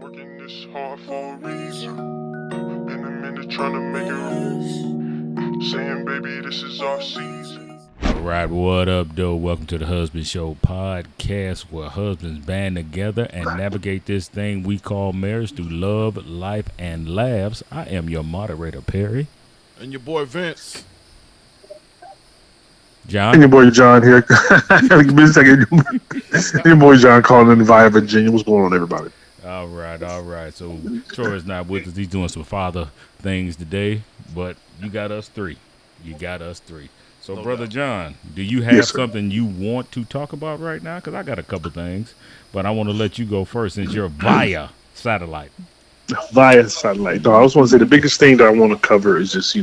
Working this hard for a reason. Been a minute trying to make it right. Saying, baby, this is our season. All right, what up, though? Welcome to the Hus-Band Show podcast, where husbands band together and navigate this thing we call marriage through love, life, and laughs. I am your moderator, Perry. And your boy Vince. John? And your boy John here. Give me a second. Your boy John calling in via Virginia. What's going on, everybody? All right. So Troy is not with us. He's doing some father things today, but you got us three. So, Brother John, do you have something you want to talk about right now? Because I got a couple things, but I want to let you go first since you're via satellite. Via satellite. No, I just want to say the biggest thing that I want to cover is just,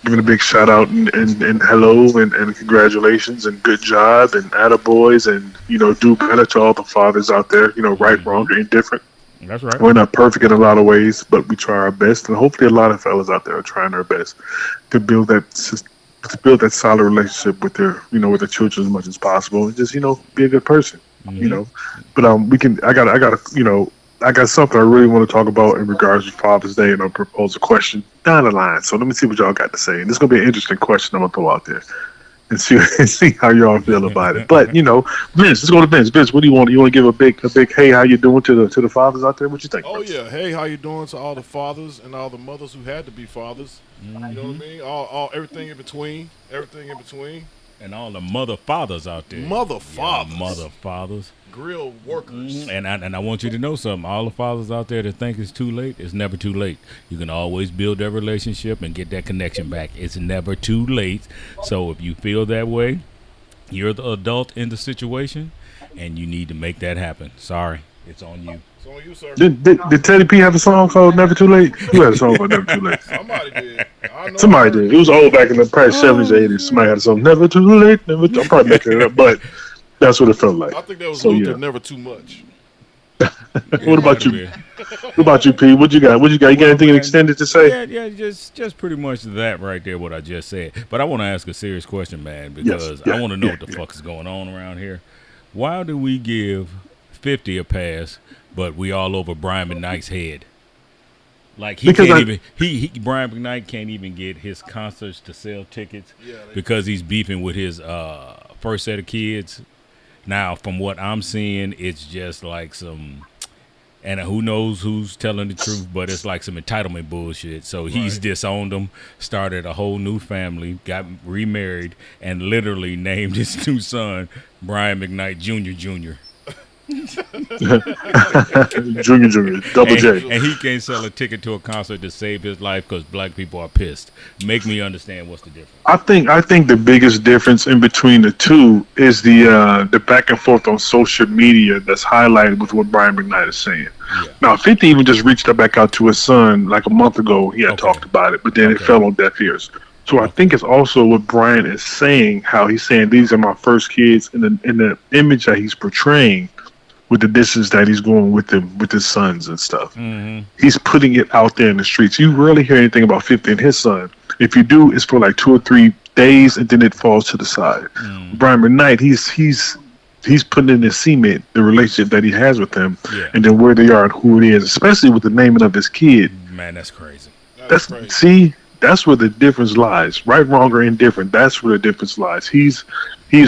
giving a big shout out and hello and congratulations and good job and attaboys and, do better to all the fathers out there, right, wrong, or indifferent. That's right. We're not perfect in a lot of ways, but we try our best. And hopefully a lot of fellas out there are trying their best to build that solid relationship with their, with their children as much as possible and just, be a good person, But I got something I really want to talk about in regards to Father's Day, and I'll propose a question down the line. So let me see what y'all got to say. And this is going to be an interesting question I'm going to throw out there and see how y'all feel about it. But, Vince, let's go to Vince. Vince, what do you want? You want to give a big hey, how you doing to the fathers out there? What you think? Oh, yeah. Hey, how you doing to all the fathers and all the mothers who had to be fathers? Mm-hmm. You know what I mean? All everything in between. And all the mother fathers out there. Mother fathers. Grill workers. And I want you to know something. All the fathers out there that think it's too late, it's never too late. You can always build that relationship and get that connection back. It's never too late. So if you feel that way, you're the adult in the situation, and you need to make that happen. Sorry, it's on you. It's on you, sir. Did Teddy P have a song called Never Too Late? Who had a song called Never Too Late? Somebody did. Somebody did. It was old back in the probably 70s, 80s. Somebody had a song, Never Too Late. I'm probably making it up, but that's what it felt like. I think that was Luther, Never Too Much. What about you? What about you, P? What you got? You got anything extended to say? Yeah, just pretty much that right there, what I just said. But I want to ask a serious question, man, because I want to know what the fuck is going on around here. Why do we give 50 a pass, but we all over Brian McKnight's head? Like Brian McKnight can't even get his concerts to sell tickets because he's beefing with his first set of kids. Now, from what I'm seeing, it's just like some, and who knows who's telling the truth, but it's like some entitlement bullshit. So he's disowned them, started a whole new family, got remarried, and literally named his new son Brian McKnight Jr. Junior, double J. And he can't sell a ticket to a concert to save his life because black people are pissed. Make me understand what's the difference. I think the biggest difference in between the two is the back and forth on social media that's highlighted with what Brian McKnight is saying. Yeah. Now, 50 even just reached back out to his son like a month ago. He had talked about it, but then it fell on deaf ears. So I think it's also what Brian is saying, how he's saying these are my first kids, in the image that he's portraying with the distance that he's going with his sons and stuff. Mm-hmm. He's putting it out there in the streets. You rarely hear anything about 50 and his son. If you do, it's for like 2 or 3 days, and then it falls to the side. Mm. Brian McKnight, he's putting in his cement the relationship that he has with them, and then where they are and who it is, especially with the naming of his kid. Man, that's crazy. That's crazy. See, that's where the difference lies. Right, wrong, or indifferent. That's where the difference lies. He's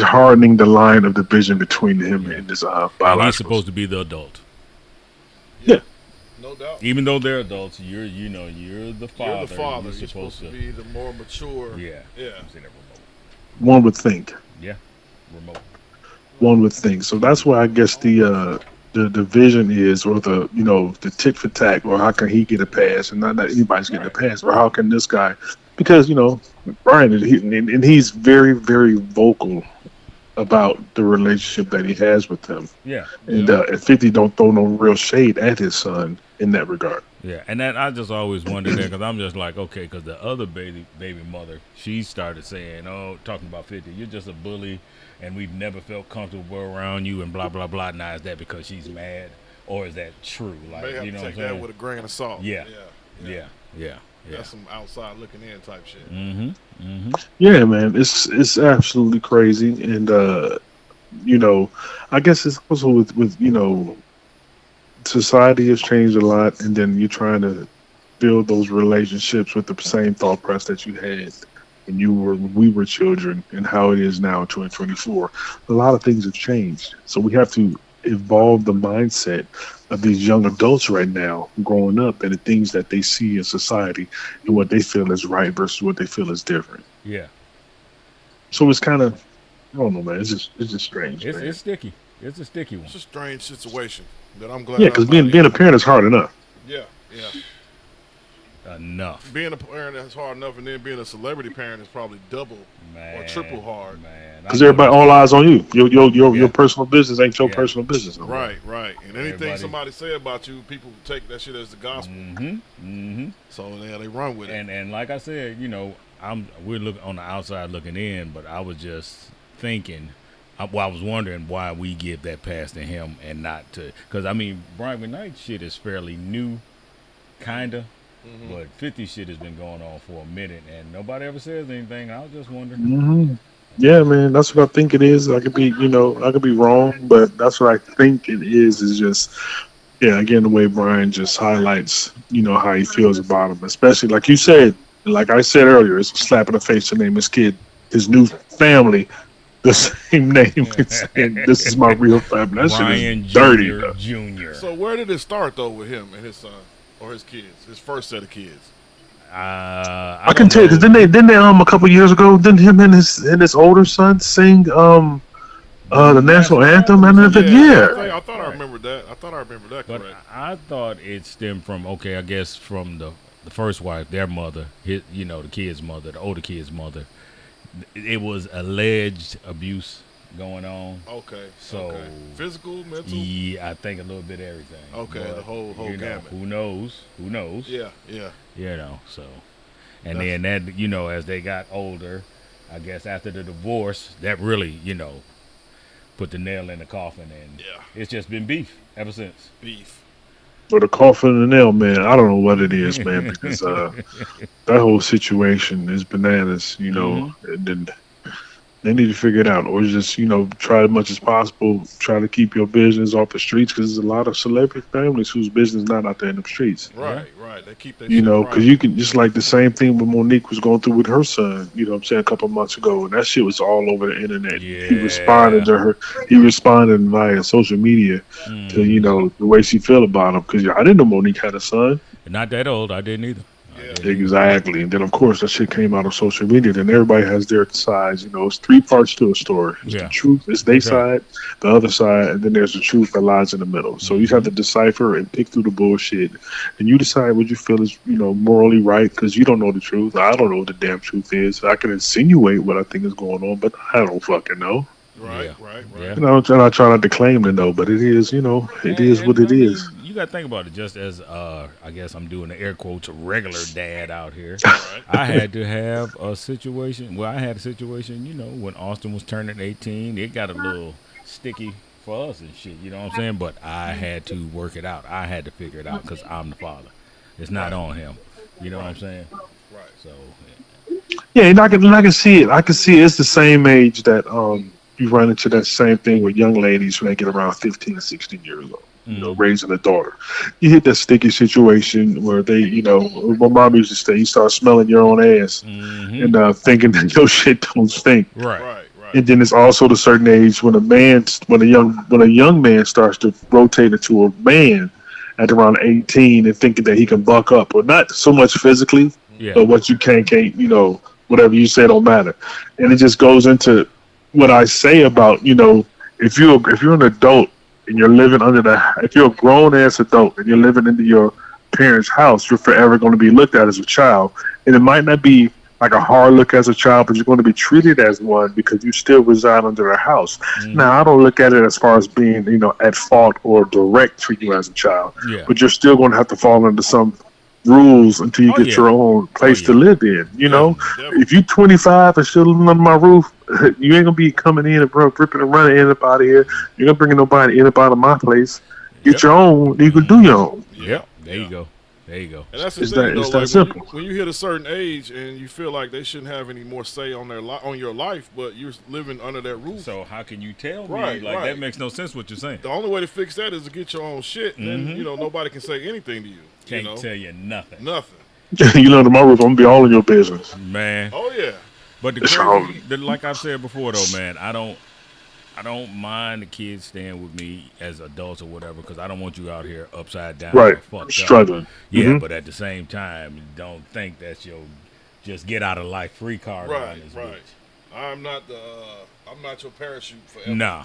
hardening the line of division between him and his biological. And he's supposed to be the adult. Yeah. No doubt. Even though they're adults, you're the father. You're the father. You're supposed to be the more mature. Yeah. One would think. Yeah. Remote. One would think. So that's why I guess the division is, or the tit for tat, or how can he get a pass and not anybody's getting a pass, or how can this guy? Because Brian, and he's very, very vocal about the relationship that he has with them. Yeah. And 50 don't throw no real shade at his son in that regard. Yeah, and that I just always wondered that, because I'm just like, okay, because the other baby mother, she started saying, talking about 50, you're just a bully, and we've never felt comfortable around you, and blah, blah, blah. Now, is that because she's mad, or is that true? Like, may have to take that with a grain of salt. Yeah. That's some outside looking in type shit. Mm-hmm. Mm-hmm. Yeah, man, it's absolutely crazy, and I guess it's also with society has changed a lot, and then you're trying to build those relationships with the same thought process that you had when we were children, and how it is now in 2024. A lot of things have changed, so we have to evolve the mindset of these young adults right now growing up, and the things that they see in society and what they feel is right versus what they feel is different. Yeah. So it's kind of, I don't know, man. It's just strange, It's man. it's sticky. It's a sticky one. It's a strange situation that I'm Yeah, glad because I'm not being in. a parent is hard enough. Yeah, yeah. Enough. Being a parent is hard enough, and then being a celebrity parent is probably double or triple hard. Man, I Because know everybody, this. all eyes on you. Your Yeah. personal business ain't your Yeah. personal business no more. Right, right. And anything Everybody. somebody say about you, people take that shit as the gospel. So yeah, they run with it. And like I said, we're looking on the outside looking in, but I was just thinking. I was wondering why we give that pass to him and not to, because I mean, Brian McKnight shit is fairly new, kinda, but 50 shit has been going on for a minute and nobody ever says anything. I was just wondering. Yeah, man, that's what I think it is. I could be wrong, but that's what I think it is. Is just, yeah, again, the way Brian just highlights, how he feels about him, especially like you said, like I said earlier, it's a slap in the face to name his kid, his new family, the same name, and saying this is my real family. That shit is Brian dirty, Jr. though. Jr. So where did it start though with him and his son or his kids, his first set of kids? I I can don't tell you, know. because didn't they a couple years ago, didn't him and his older son sing the national anthem and everything? Yeah, Yeah. I thought I Right. remembered that. I thought I remembered that But correct. I thought it stemmed from, okay, I guess from the first wife, their mother, the kid's mother, the older kid's mother. It was alleged abuse going on. Okay. So okay. Physical, mental. yeah, I think a little bit of everything. Okay, But, the whole gamut. who knows? Who knows? Yeah, yeah. So, and then that, as they got older, I guess after the divorce, that really, put the nail in the coffin, and Yeah. it's just been beef ever since. Beef. Or the coffin and the nail, man. I don't know what it is, man, because that whole situation is bananas, Mm-hmm. and then they need to figure it out, or just try as much as possible, try to keep your business off the streets, because there's a lot of celebrity families whose business not out there in the streets. Right, right. They keep their shit Because private. you can just like the same thing what Monique was going through with her son, what I'm saying, a couple months ago, and that shit was all over the internet. Yeah. He responded to her. He responded via social media to the way she feel about him, because I didn't know Monique had a son. Not that old. I didn't either. Exactly. And then, of course, that shit came out on social media. Then everybody has their sides. It's three parts to a story. It's Yeah. the truth, it's their That's right. side, the other side, and then there's the truth that lies in the middle. So you have to decipher and pick through the bullshit. And you decide what you feel is, morally right, because you don't know the truth. I don't know what the damn truth is. I can insinuate what I think is going on, but I don't fucking know. Right, Yeah. right, Yeah. right. And I try not to claim to know, but it is, it is what it is. You got to think about it. Just as I guess I'm doing the air quotes, regular dad out here. Right. I had to have a situation. Well, I had a situation. When Austin was turning 18, it got a little sticky for us and shit. You know what I'm saying? But I had to work it out. I had to figure it out because I'm the father. It's not on him. You know what I'm saying? Right. So Yeah, and I can see it. I can see it's the same age that you run into that same thing with young ladies when they get around 15, 16 years old. Raising a daughter, you hit that sticky situation where they, my mom used to say, you start smelling your own ass and thinking that your shit don't stink. right. Right, right. And then it's also the certain age when a young man starts to rotate into a man at around 18 and thinking that he can buck up, or not so much physically, Yeah. but what you can't, whatever you say don't matter. And it just goes into what I say about, if you're an adult and you're living if you're a grown ass adult and you're living into your parents' house, you're forever going to be looked at as a child. And it might not be like a hard look as a child, but you're going to be treated as one because you still reside under their house. Now, I don't look at it as far as being, at fault or direct to you as a child, Yeah. but you're still going to have to fall under some rules until you Oh, get yeah. your own place to live in. Definitely. If you're 25 and still living under my roof, you ain't gonna be coming in and ripping and running in and out of here. You're gonna bring nobody in and out of my place. Get Yep. your own. You can do your own. Yep. There you go. There you go. And that's the It's thing, that though. Like simple. when you hit a certain age and you feel like they shouldn't have any more say on on your life, but you're living under that roof. So how can you tell me? Right, Like right. that makes no sense what you're saying. The only way to fix that is to get your own shit, and then nobody can say anything to you. Can't tell you nothing. Nothing. You know, tomorrow I'm gonna be all in your business. Man. Oh yeah. But the crazy, like I've said before, though, man, I don't mind the kids staying with me as adults or whatever, because I don't want you out here upside down, Right, or fucked struggling. up. Yeah, Mhm. but at the same time, don't think that's your just get out of life free card. Right, on this right. bitch. I'm not your parachute forever. Nah.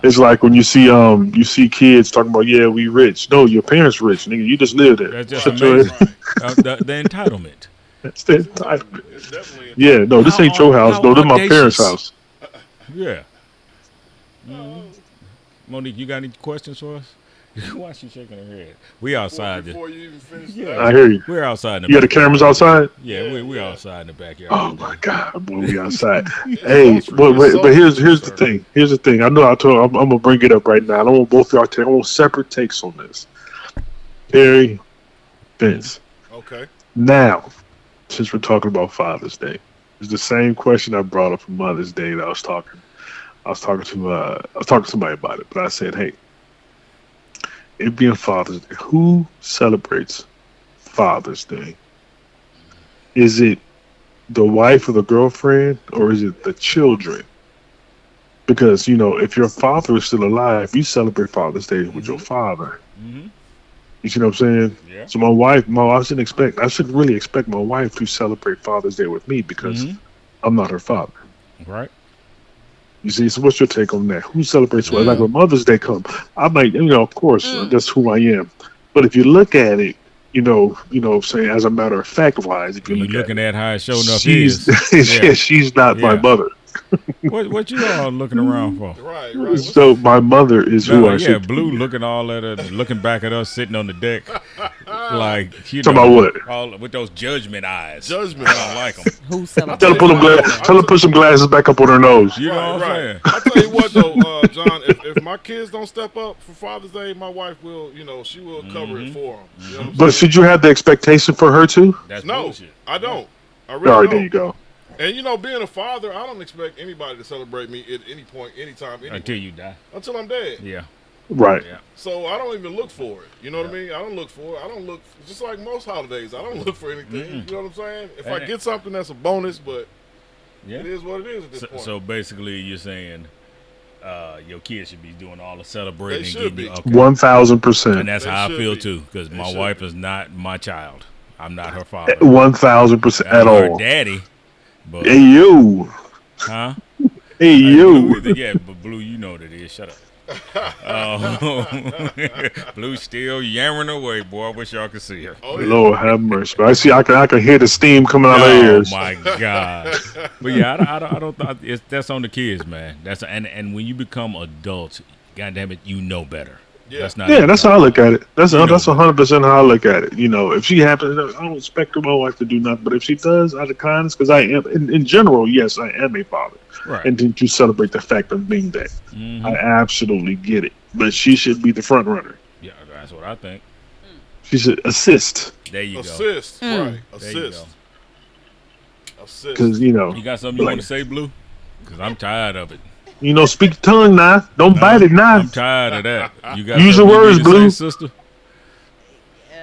It's like when you see kids talking about, yeah, we rich. No, your parents rich, nigga. You just live there. That's just Shut your amazing. ass. The entitlement. That's the entitlement. It's definitely Yeah, no, this ain't your house. No, this is my audacious. parents' house. Yeah. Monique, you got any questions for us? Why is she shaking her head? We outside. Before you even finish I hear you. We're outside in the You got the backyard. cameras outside? Yeah, we're outside in the backyard. Oh my God, boy, we outside. Hey, but here's the thing. Here's the thing. I know I'm gonna bring it up right now. I don't want both of y'all to take. I want separate takes on this. Perry, Vince. Okay. Now, since we're talking about Father's Day, it's the same question I brought up for Mother's Day that I was talking to somebody about it, but I said, hey, it being Father's Day, who celebrates Father's Day? Is it the wife or the girlfriend, or is it the children? Because, you know, if your father is still alive, you celebrate Father's Day with your father. Mm-hmm. You see what I'm saying? Yeah. So I should really expect my wife to celebrate Father's Day with me, because I'm not her father. Right. You see, so what's your take on that? Who celebrates what? Like when Mother's Day comes, I might, of course, that's who I am. But if you look at it, saying as a matter of fact wise, if you're looking at how it showing up she's, is. she's not my mother. What you all looking around for? Right. So my mother is who I should. Blue looking all at her, looking back at us sitting on the deck, like Talking about what? All with those judgment eyes. I don't like them. Who celebrates? Tell her put some glasses back up on her nose. You know what I'm saying? I tell you what though, John, if my kids don't step up for Father's Day, my wife will, she will cover it for them. You know what I'm But saying? should you have the expectation for her too? That's No, bullshit. I don't. I really All right, don't. there you go. And being a father, I don't expect anybody to celebrate me at any point, anytime, anywhere. Until you die. Until I'm dead. Yeah. Right. Yeah. So I don't even look for it. You know what I mean? I don't look for it. I don't look, just like most holidays, I don't look for anything. You know what I'm saying? If I get something, that's a bonus, but it is what it is at this point. So basically, you're saying your kids should be doing all the celebrating. They should be. 1,000%. And that's They how I should feel be. too, because They my should wife be. is not my child. I'm not her father. 1,000% at I'm her all. daddy. But, Hey you. huh? Hey Blue, you. yeah, but Blue, you know what it is. Shut up. Blue still yammering away, boy. I wish y'all could see her. Oh, yeah. Lord have mercy. But I can hear the steam coming out of her Oh ears. my God! But yeah, I don't. That's on the kids, man. And when you become adults, goddamn it, you know better. Yeah. That's not. Yeah, that's how I look at it. That's You know 100% how I look at it. If she happens, I don't expect my wife to do nothing. But if she does, out of kindness, because I am, in general, yes, I am a father. Right. And to celebrate the fact of being that. I absolutely get it. But she should be the front runner. Yeah, that's what I think. She should assist. There you go. Assist. Right. There you Assist. go. Assist. Because, You got something you want to say, Blue? Because I'm tired of it. speak the tongue now. Don't bite it now. I'm tired of that. You got Use something your you words, need to Blue. say, sister?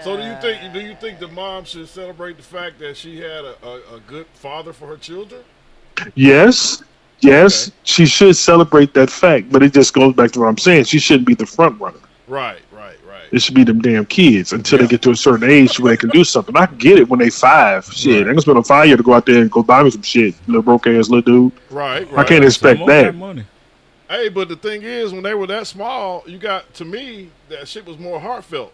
So do you think the mom should celebrate the fact that she had a good father for her children? Yes. Yes, she should celebrate that fact, but it just goes back to what I'm saying. She shouldn't be the front runner. Right. It should be them damn kids until they get to a certain age where they can do something. I can get it when they 5. Shit, I'm gonna spend a 5 year to go out there and go buy me some shit, little broke ass little dude. Right. I can't expect Some more that. money. Hey, but the thing is, when they were that small, to me, that shit was more heartfelt.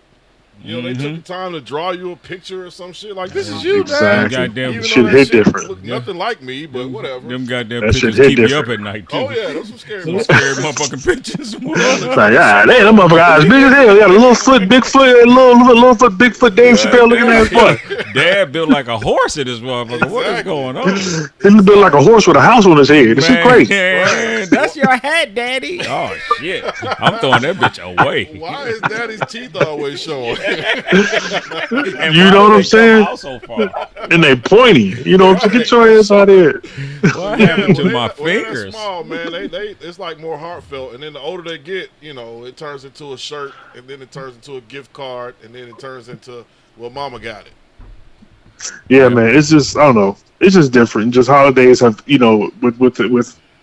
They took the time to draw you a picture or some shit. Like, this is you, Exactly. Dad. Goddamn Even shit though that hit shit different. looked nothing like me, but whatever. Them goddamn That shit pictures hit keep you up different. at night, too. Oh, yeah, those some scary Some motherfuckers. scary motherfucking pictures. It's like, yeah, they them motherfuckers eyes big as hell. You got a little foot, big foot, little foot, big foot. Dave Chappelle looking at his butt. Dad built like a horse in this motherfucker. What is Exactly. going on? He built like a horse with a house on his head. This shit crazy. Man, that's your hat, Daddy. Oh, shit. I'm throwing that bitch away. Why is Daddy's teeth always showing? And You why know do what I'm they come saying? out so far? And they pointy. You know, so get your ass out of here. What happened to my When they're that fingers? small, man, they it's like more heartfelt. And then the older they get, it turns into a shirt, and then it turns into a gift card, and then it turns into, well, mama got it. Yeah, Yep. man. It's just I don't know. It's just different. Just holidays have with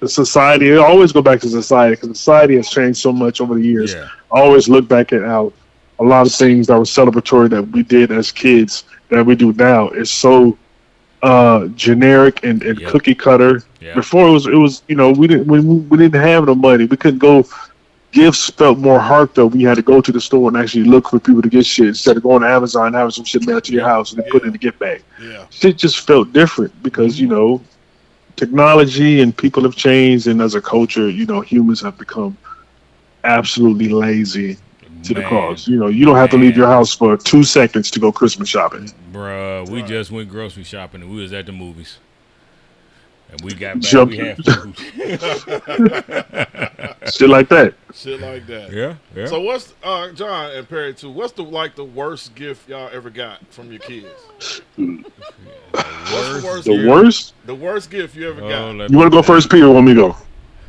the society. It always go back to society because society has changed so much over the years. Yeah. I always look back at how a lot of things that were celebratory that we did as kids that we do now is so generic and Yep. cookie cutter. Yeah. Before it was we didn't have the money. We couldn't go. Gifts felt more heartfelt when you had to go to the store and actually look for people to get shit instead of going to Amazon and having some shit mailed to your Yep. house and then put it in the gift bag. Yeah. Shit just felt different because technology and people have changed, and as a culture, humans have become absolutely lazy to the Man. cause. You don't have to leave your Man. house for 2 seconds to go Christmas shopping. Bruh, we Right. just went grocery shopping and we was at the movies. And we got back, Jump, we had food. shit like that. Shit like that. Yeah, yeah. So what's John and Perry too? What's the worst gift y'all ever got from your kids? What's the worst? The gift? worst. The worst gift you ever got? let You want to me go first, Peter? Or want me to go?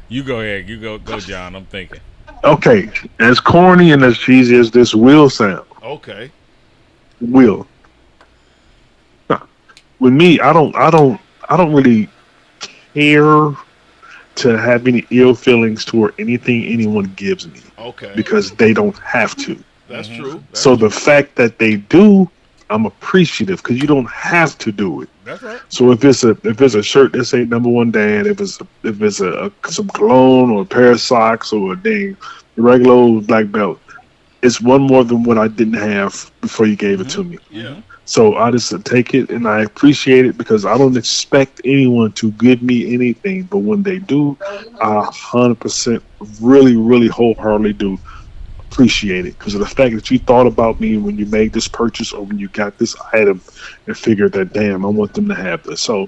You go ahead. You go, John. I'm thinking. Okay, as corny and as cheesy as this will sound, Okay. will. Nah. With me, I don't really care to have any ill feelings toward anything anyone gives me Okay. because they don't have to. That's true. That's So the fact that they do, I'm appreciative because you don't have to do it. That's right. So if it's a shirt that say number one dad, if it's some cologne or a pair of socks or a dang regular old black belt, it's one more than what I didn't have before you gave it to me. Yeah. So I just take it and I appreciate it because I don't expect anyone to give me anything, but when they do, I 100% really, really wholeheartedly do appreciate it because of the fact that you thought about me when you made this purchase or when you got this item and figured that, damn, I want them to have this. So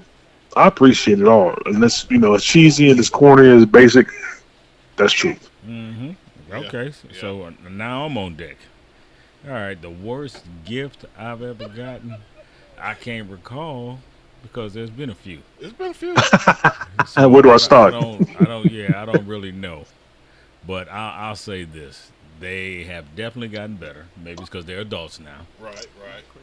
I appreciate it all. And that's, as cheesy and as corny and as basic, that's true. Mm-hmm. Yeah. Okay, Yeah. so now I'm on deck. All right, the worst gift I've ever gotten, I can't recall because there's been a few. It's been a few. So Where do I start? I don't really know. But I'll say this: they have definitely gotten better. Maybe it's because they're adults now, Right.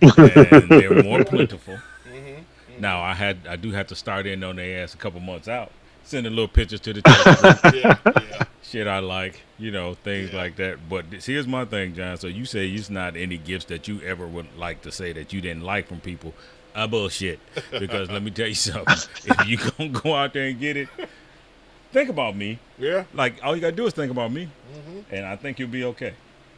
Right. and they're more plentiful. Mm-hmm. Now I do have to start in on their ass a couple months out, sending little pictures to the church group, Yeah. Yeah. shit I like, things Yeah. like that. But here's my thing, John. So you say it's not any gifts that you ever would like to say that you didn't like from people. Bullshit. Because let me tell you something. If you gonna go out there and get it, think about me. Yeah. Like all you gotta do is think about me, Mm-hmm. and I think you'll be okay.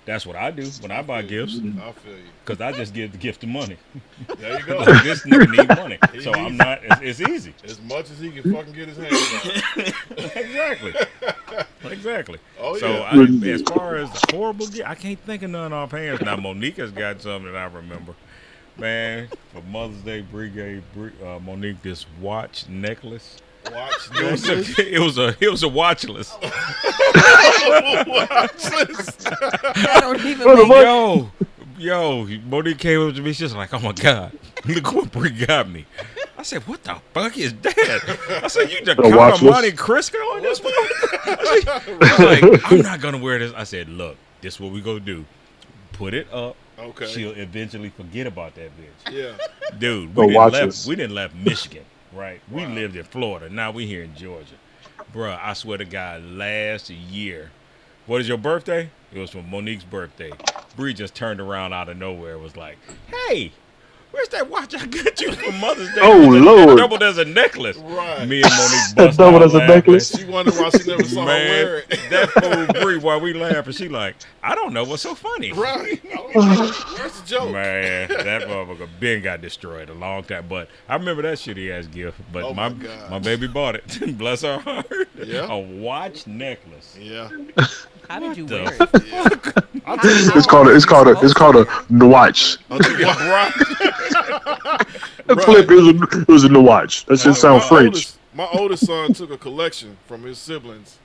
That's what I do when I buy gifts, I feel you. because I just give the gift of money. There you go. Like, this nigga need money, He so needs I'm not. It's easy. As much as he can fucking get his hands on. Exactly. Exactly. Oh, So yeah. as far as horrible gift, I can't think of none offhand. Now Monique has got something that I remember. Man, for Mother's Day, Brie gave Monique this watch necklace. Watch It this. was a watch list. I don't even make Yo, Monique came up to me. She's like, "Oh my God, look what Brie got me." I said, "What the fuck is that?" I said, "You just A count watch on Monte list? Cristo on this one?" I was like, "I'm not gonna wear this." I said, "Look, this is what we gonna do. Put it up. Okay. She'll eventually forget about that bitch." Yeah. Dude, A watch list. we didn't left Michigan, right? We Wow. lived in Florida. Now we here in Georgia. Bruh, I swear to God, last year, what is your birthday? It was for Monique's birthday. Bree just turned around out of nowhere and was like, "Hey, where's that watch I got you for Mother's Day?" Oh, It Lord. doubled as a necklace. Right. Me and Monique bust Doubled out as a laughing. necklace? She wondered why she never saw her wear Man, it. that fool Bree, while we laughing, she like, "I don't know what's so funny." Right. I don't know. Where's the joke? Man, that motherfucker Ben got destroyed a long time. But I remember that shitty ass gift. But Oh, my my God. my baby bought it. Bless her heart. Yeah. A watch necklace. Yeah. How did you the wear it? Yeah. I'll tell you It's called a watch. Right. Flip, it was a watch. That should sound French. My oldest son took a collection from his siblings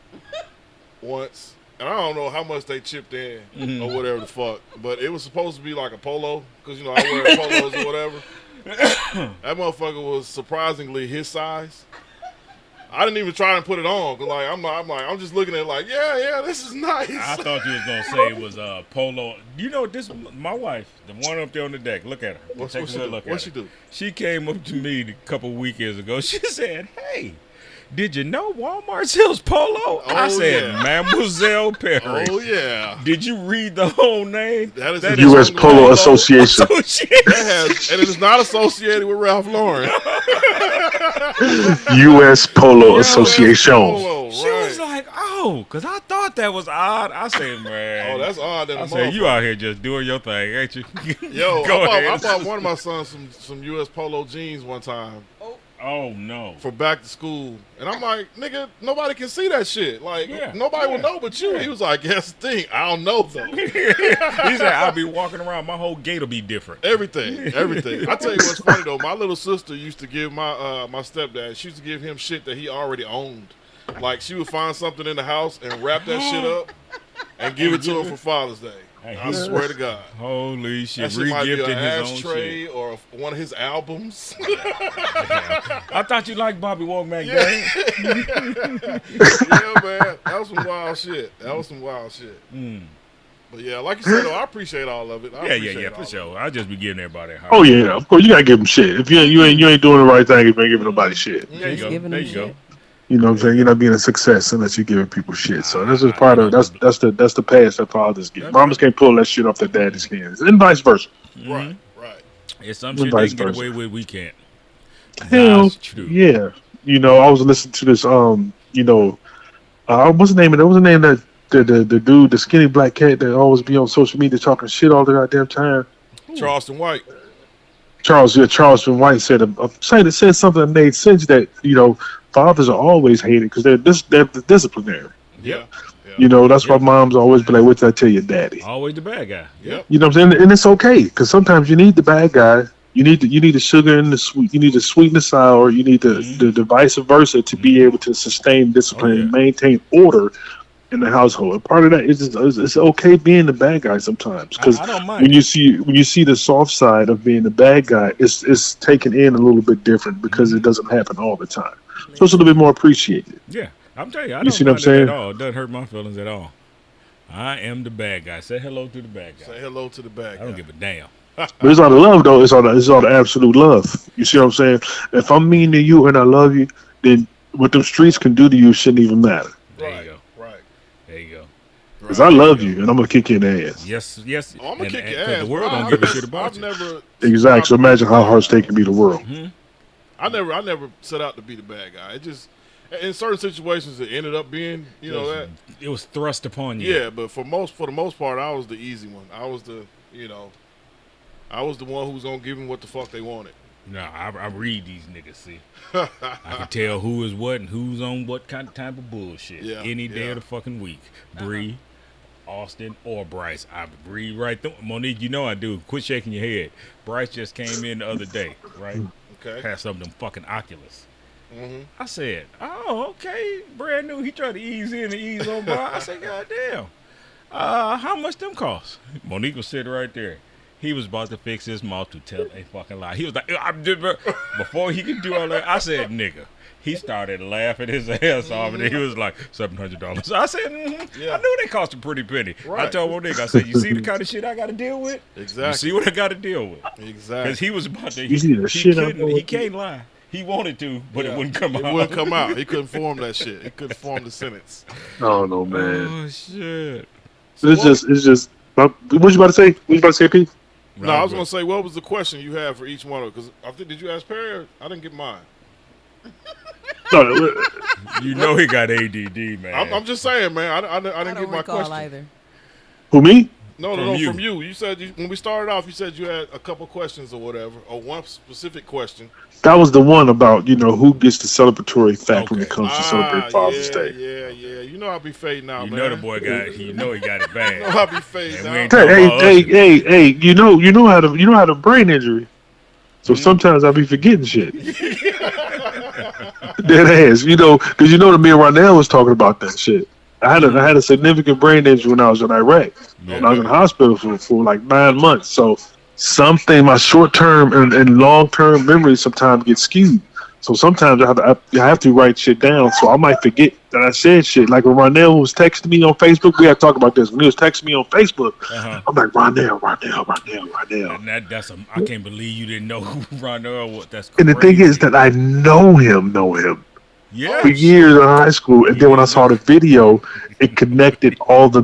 once, And I don't know how much they chipped in or whatever the fuck, but it was supposed to be like a polo because I wear polos or whatever. That motherfucker was surprisingly his size. I didn't even try and put it on because I'm just looking at it like, yeah, this is nice. I thought you was gonna say it was polo. You know this? My wife, the one up there on the deck. Look at her. What's she do? She came up to me a couple weekends ago. She said, "Hey, did you know Walmart sells polo?" I said, yeah. Mademoiselle Perry. Oh yeah. Did you read the whole name? That is U.S. Polo Association. And it is not associated with Ralph Lauren. U.S. Polo Association. Polo, She was like, "Oh, because I thought that was odd." I said, "Man, oh, that's odd." I said, "You out here just doing your thing, ain't you?" Yo, Go I ahead. bought one of my sons some U.S. Polo jeans one time. Oh no! For back to school, and I'm like, nigga, nobody can see that shit. Like, nobody will know but you. He was like, yes, thing. I don't know though. He said, "I'll be walking around. My whole gait will be different." Everything. I tell you what's funny though. My little sister used to give my my stepdad. She used to give him shit that he already owned. Like she would find something in the house and wrap that shit up and give it to him for Father's Day. I swear to God. Holy shit! That shit might be an Re-gifting his own ashtray shit. or one of his albums. I thought you liked Bobby Womack. Yeah, man. That was some wild shit. But yeah, like you said, though, I appreciate all of it. Yeah, for sure. I'll just be giving everybody a heart. Oh yeah, of course you gotta give them shit. If you ain't doing the right thing, if you ain't giving nobody shit. There you go. There you go. You know what I'm saying? You're not being a success unless you're giving people shit. So this is part of that's the pass that fathers get. Mamas can't pull that shit off their daddy's hands, and vice versa. Right. It's some shit they can get away with, we can't. Hell, yeah. I was listening to this. What's the name of it? What's the name that the dude, the skinny black cat that always be on social media talking shit all the goddamn time? Charleston White. Charleston White said something that made sense that fathers are always hated because they're disciplinary. Yeah. That's why moms always be like, "What did I tell your daddy?" Always the bad guy. Yep. You know what I'm saying? And it's okay because sometimes you need the bad guy. You need the sugar and the sweet. You need the sweet and the sour. You need the vice versa to be able to sustain discipline and maintain order in the household. And part of that is it's okay being the bad guy sometimes because when you see the soft side of being the bad guy, it's taken in a little bit different because it doesn't happen all the time. So it's a little bit more appreciated. Yeah, I'm telling you, I You don't see what I'm mind it saying? at all. It doesn't hurt my feelings at all. I am the bad guy. Say hello to the bad guy. Say hello to the bad guy. I don't give a damn. But it's all the love though. It's all the absolute love. You see what I'm saying? If I'm mean to you and I love you, then what them streets can do to you shouldn't even matter. There you go. Right. There you go. Because I love you and I'm gonna kick you in the ass. Yes. Oh, I'm gonna kick your ass. The world don't give a shit about you. Exactly. So imagine how hard they can be the world. Mm-hmm. I never set out to be the bad guy. It just in certain situations it ended up being, that it was thrust upon you. Yeah, but for the most part, I was the easy one. I was the one who was gonna give them what the fuck they wanted. No, I read these niggas. See, I can tell who is what and who's on what kind of type of bullshit. Any day of the fucking week. Bree, Austin, or Bryce. I Bree right there. Monique, I do. Quit shaking your head. Bryce just came in the other day, right? Okay. Had some of them fucking Oculus. Mm-hmm. I said, "Oh, okay, brand new." He tried to ease in and ease on by. I said, "God damn, how much them cost?" Monique was sitting right there. He was about to fix his mouth to tell a fucking lie. He was like, before he could do all that, I said, "Nigga." He started laughing his ass off, and he was like, $700. I said, I knew they cost a pretty penny. Right. I told Monique, I said, "You see the kind of shit I got to deal with? Exactly. You see what I got to deal with?" Exactly. Because he was about to. He can't lie. He wanted to, but it wouldn't come out. It wouldn't come out. He couldn't form that shit. He couldn't form the sentence. Oh no, man. Oh shit. So it's just. What you about to say? What you about to say, Pete? No, I was gonna say, what was the question you had for each one of them? Because I think, did you ask Perry? Or I didn't get mine. No, he got ADD, man. I'm just saying, man. I didn't get my question Either. Who, me? No, from you. You said when we started off, you said you had a couple questions or whatever, or one specific question. That was the one about who gets the celebratory fact when it comes to celebrate Father's Day. Yeah. I'll be fading out, man. The boy got. He got it bad. I'll be fading out. Hey. You know how to brain injury. So sometimes I be forgetting shit. Dead ass, because me and Ronell was talking about that shit. I had a significant brain injury when I was in Iraq. When I was in the hospital for like 9 months. So my short term and long term memories sometimes get skewed. So sometimes I have to write shit down. So I might forget that I said shit. Like when Ronell was texting me on Facebook, we had to talk about this. When he was texting me on Facebook, I'm like, Ronell. And that's I can't believe you didn't know who Ronell was. That's crazy. And the thing is that I know him. Yeah. For years in high school, and then when I saw the video, it connected all the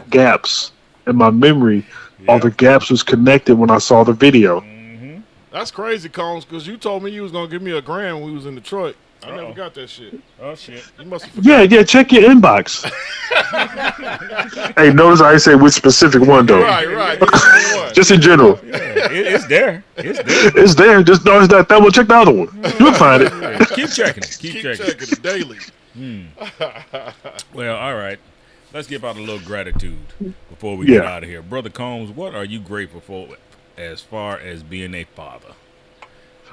gaps in my memory. All the gaps was connected when I saw the video. That's crazy, Combs, because you told me you was gonna give me $1,000 when we was in Detroit. I never got that shit. Oh shit! You must have forgotten. Yeah. Check your inbox. Hey, notice I say which specific one though. Right. Just in general. Yeah, it's there. It's there. Just notice that one. Check the other one. You'll find it. Keep checking it. Keep checking it daily. Well, all right. Let's give out a little gratitude before we get out of here. Brother Combs, what are you grateful for as far as being a father?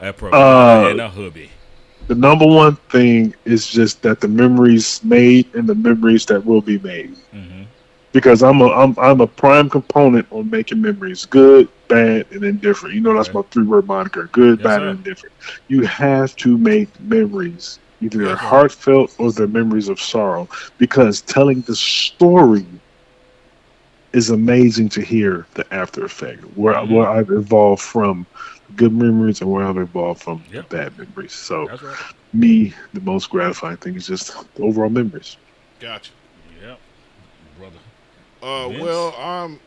A provider and a hubby. The number one thing is just that the memories made and the memories that will be made. Because I'm a prime component on making memories, good, bad, and indifferent. You know, that's my 3-word moniker: good, bad, and indifferent. You have to make memories. Either they're heartfelt or they're memories of sorrow, because telling the story is amazing to hear the after effect, where I've evolved from good memories and where I've evolved from bad memories. So me, the most gratifying thing is just the overall memories. Gotcha. Yep, brother. Well, I'm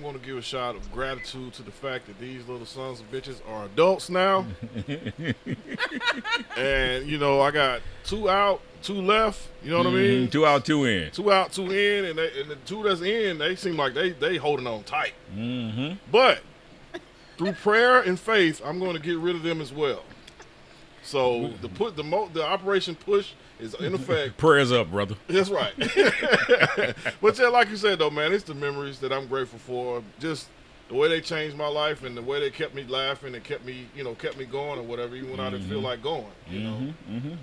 gonna give a shout of gratitude to the fact that these little sons of bitches are adults now, and you know I got 2 out, 2 left. You know what I mean? 2 out, 2 in. 2 out, 2 in, and the 2 that's in, they seem like they holding on tight. But through prayer and faith, I'm going to get rid of them as well. So the Operation Push is in effect. Prayers up, brother. That's right. But yeah, like you said though, man, it's the memories that I'm grateful for. Just the way they changed my life and the way they kept me laughing and kept me going or whatever, even when I didn't feel like going. You know,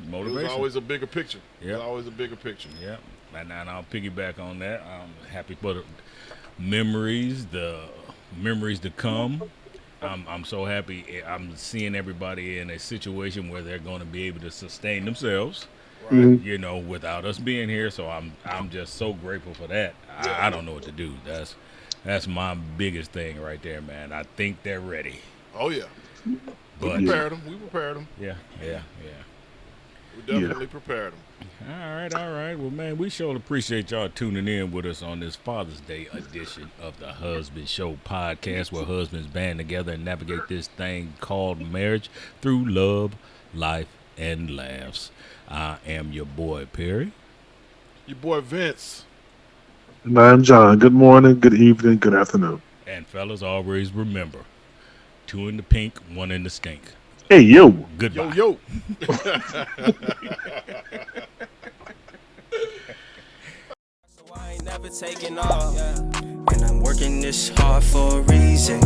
motivation. It was always a bigger picture. Yeah, it was always a bigger picture. Yeah, and I'll piggyback on that. I'm happy for the memories to come. I'm so happy. I'm seeing everybody in a situation where they're going to be able to sustain themselves. Right. You know, without us being here. So I'm just so grateful for that. I don't know what to do. That's my biggest thing right there, man. I think they're ready. Oh yeah. We prepared them. Yeah. We definitely prepared them. All right. Well, man, we sure appreciate y'all tuning in with us on this Father's Day edition of the Hus-Band Show podcast, where husbands band together and navigate this thing called marriage through love, life, and laughs. I am your boy, Perry. Your boy, Vince. And I'm John. Good morning, good evening, good afternoon. And fellas, always remember, 2 in the pink, 1 in the skink. Hey, yo. Goodbye. Yo. So I ain't never taking off. And I'm working this hard for a reason.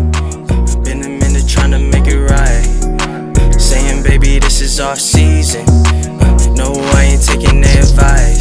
Been a minute trying to make it right. Saying, baby, this is our season. No, I ain't taking their advice.